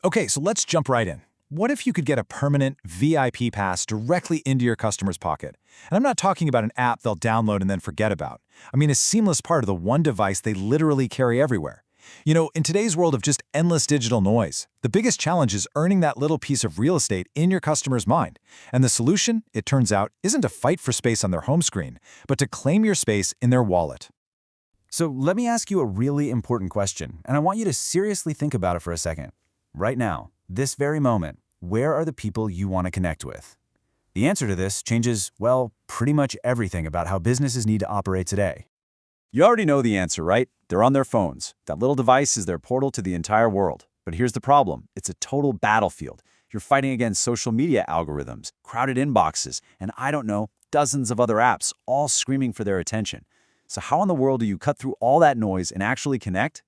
Okay, so let's jump right in. What if you could get a permanent VIP pass directly into your customer's pocket? And I'm not talking about an app they'll download and then forget about. I mean a seamless part of the one device they literally carry everywhere. In today's world of just endless digital noise, the biggest challenge is earning that little piece of real estate in your customer's mind. And the solution, it turns out, isn't to fight for space on their home screen, but to claim your space in their wallet. So let me ask you a really important question, and I want you to seriously think about it for a second. Right now, this very moment, where are the people you want to connect with? The answer to this changes, well, pretty much everything about how businesses need to operate today. You already know the answer, right? They're on their phones. That little device is their portal to the entire world. But here's the problem. It's a total battlefield. You're fighting against social media algorithms, crowded inboxes, and I don't know, dozens of other apps, all screaming for their attention. So how in the world do you cut through all that noise and actually connect?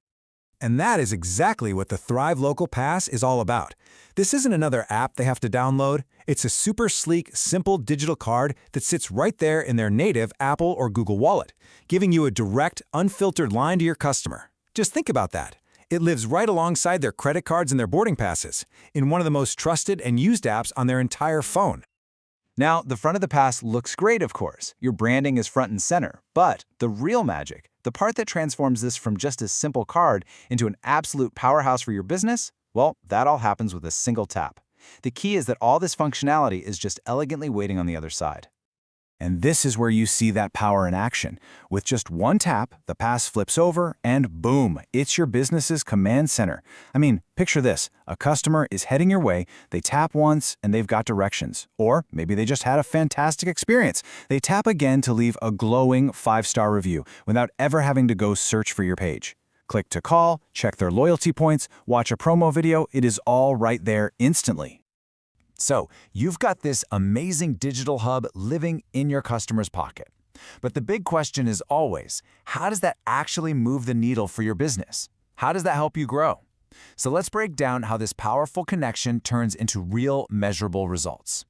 And that is exactly what the Thrive Local Pass is all about. This isn't another app they have to download. It's a super sleek, simple digital card that sits right there in their native Apple or Google Wallet, giving you a direct, unfiltered line to your customer. Just think about that. It lives right alongside their credit cards and their boarding passes, in one of the most trusted and used apps on their entire phone. Now, the front of the pass looks great, of course. Your branding is front and center. But the real magic, the part that transforms this from just a simple card into an absolute powerhouse for your business, well, that all happens with a single tap. The key is that all this functionality is just elegantly waiting on the other side. And this is where you see that power in action. With just one tap, the pass flips over and boom, it's your business's command center. I mean, picture this. A customer is heading your way, they tap once and they've got directions. Or maybe they just had a fantastic experience. They tap again to leave a glowing 5-star review without ever having to go search for your page. Click to call, check their loyalty points, watch a promo video, it is all right there instantly. So, you've got this amazing digital hub living in your customer's pocket. But the big question is always, how does that actually move the needle for your business? How does that help you grow? So let's break down how this powerful connection turns into real, measurable results.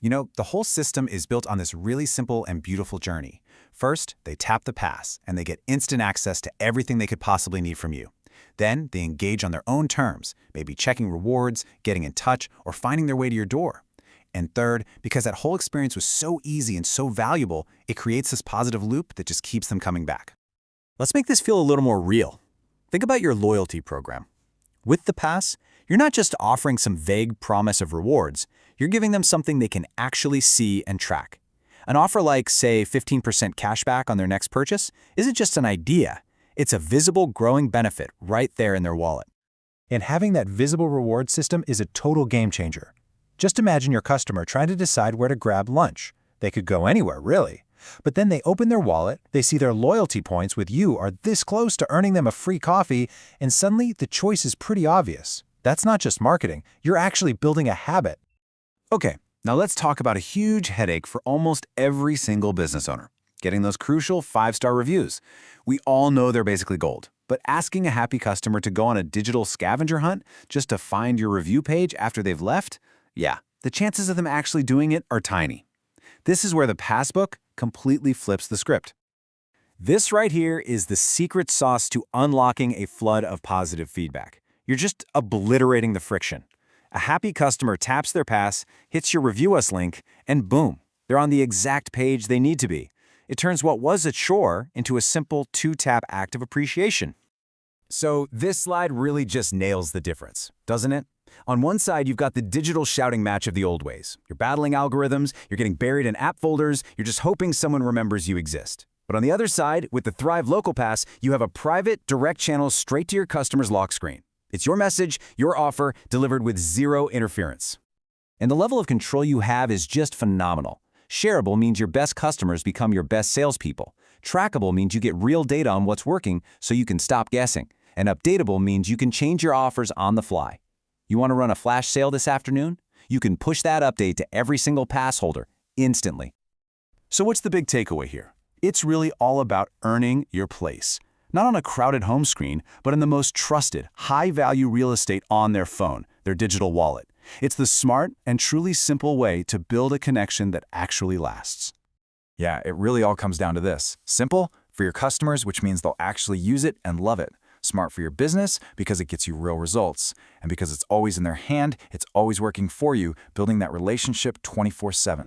The whole system is built on this really simple and beautiful journey. First, they tap the pass, and they get instant access to everything they could possibly need from you. Then, they engage on their own terms, maybe checking rewards, getting in touch, or finding their way to your door. And third, because that whole experience was so easy and so valuable, it creates this positive loop that just keeps them coming back. Let's make this feel a little more real. Think about your loyalty program. With the pass, you're not just offering some vague promise of rewards, you're giving them something they can actually see and track. An offer like, say, 15% cashback on their next purchase isn't just an idea. It's a visible, growing benefit right there in their wallet. And having that visible reward system is a total game changer. Just imagine your customer trying to decide where to grab lunch. They could go anywhere, really. But then they open their wallet, they see their loyalty points with you are this close to earning them a free coffee, and suddenly the choice is pretty obvious. That's not just marketing, you're actually building a habit. Okay, now let's talk about a huge headache for almost every single business owner. Getting those crucial 5-star reviews. We all know they're basically gold, but asking a happy customer to go on a digital scavenger hunt just to find your review page after they've left? Yeah, the chances of them actually doing it are tiny. This is where the Passbook completely flips the script. This right here is the secret sauce to unlocking a flood of positive feedback. You're just obliterating the friction. A happy customer taps their pass, hits your Review Us link, and boom, they're on the exact page they need to be. It turns what was a chore into a simple 2-tap act of appreciation. So this slide really just nails the difference, doesn't it? On one side, you've got the digital shouting match of the old ways. You're battling algorithms, you're getting buried in app folders, you're just hoping someone remembers you exist. But on the other side, with the Thrive Local Pass, you have a private, direct channel straight to your customer's lock screen. It's your message, your offer, delivered with zero interference. And the level of control you have is just phenomenal. Shareable means your best customers become your best salespeople. Trackable means you get real data on what's working so you can stop guessing. And updatable means you can change your offers on the fly. You want to run a flash sale this afternoon? You can push that update to every single pass holder instantly. So what's the big takeaway here? It's really all about earning your place. Not on a crowded home screen, but in the most trusted, high-value real estate on their phone, their digital wallet. It's the smart and truly simple way to build a connection that actually lasts. Yeah, it really all comes down to this. Simple for your customers, which means they'll actually use it and love it. Smart for your business because it gets you real results. And because it's always in their hand, it's always working for you, building that relationship 24/7.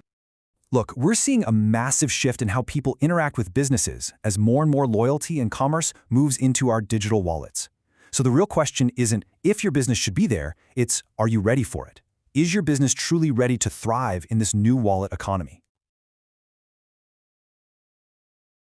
Look, we're seeing a massive shift in how people interact with businesses as more and more loyalty and commerce moves into our digital wallets. So the real question isn't if your business should be there, it's are you ready for it? Is your business truly ready to thrive in this new wallet economy?